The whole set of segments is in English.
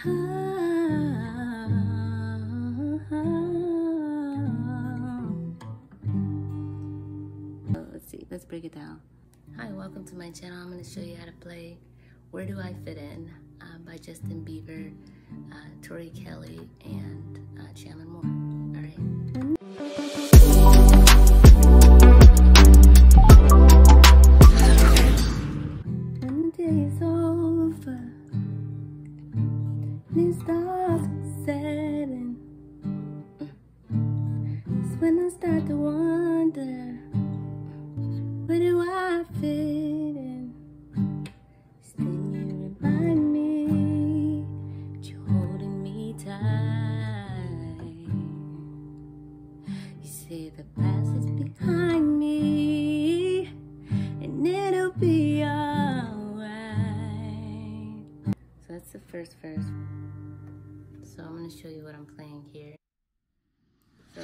Let's see, let's break it down. Hi, welcome to my channel. I'm going to show you how to play Where Do I Fit In by Justin Bieber, Tori Kelly, and Chandler Moore. All right. When the day is over, new stars setting, it's when I start to wonder, where do I fit in? Then you remind me that you're holding me tight. You say the past is behind me, and it'll be alright. So that's the first verse. So I'm going to show you what I'm playing here. So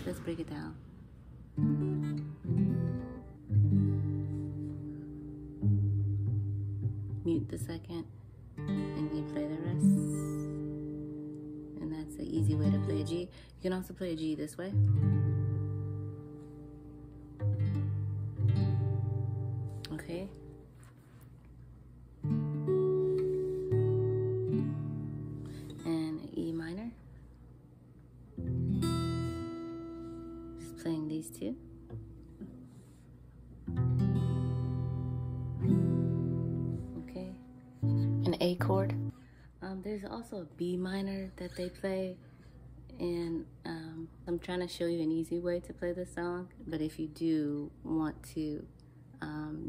let's break it down. Mute the second, and you play the rest. And that's the easy way to play a G. You can also play a G this way. Okay. And E minor. Just playing these two. An A chord. There's also a B minor that they play, and I'm trying to show you an easy way to play this song, but if you do want to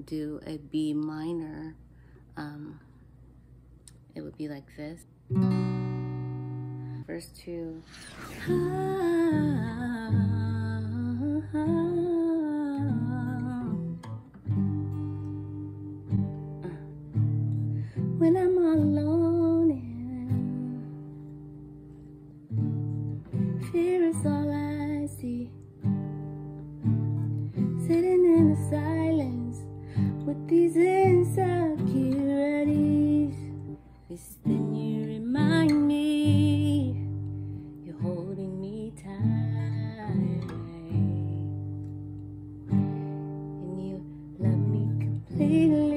do a B minor, it would be like this. Verse 2. When I'm all alone and fear is all I see, sitting in the silence with these insecurities, it's then you remind me you're holding me tight, and you love me completely.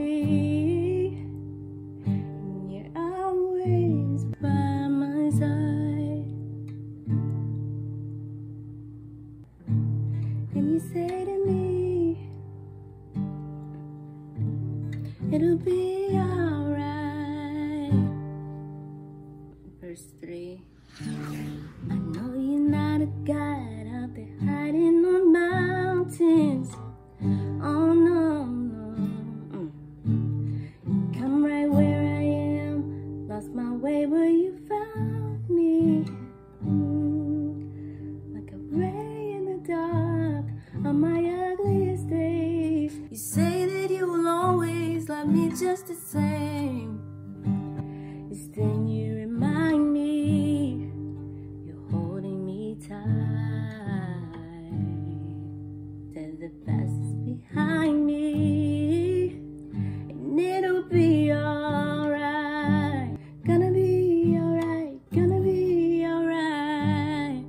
Say to me, it'll be alright. Verse 3. I know you're not a god out there hiding on mountains. Oh no, no. Come right where I am. Lost my way, but you found me. Like a ray in the dark on my ugliest days. You say that you will always love me just the same. It's then you remind me you're holding me tight. Said the past is behind me, and it'll be alright. Gonna be alright, gonna be alright.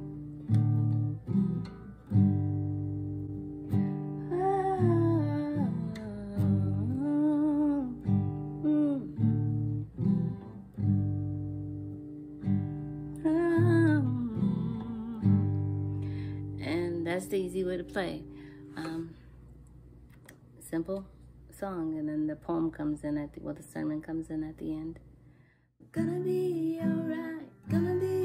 And that's the easy way to play. Simple song, and then the poem comes in at the, well, the sermon comes in at the end. Gonna be alright, gonna be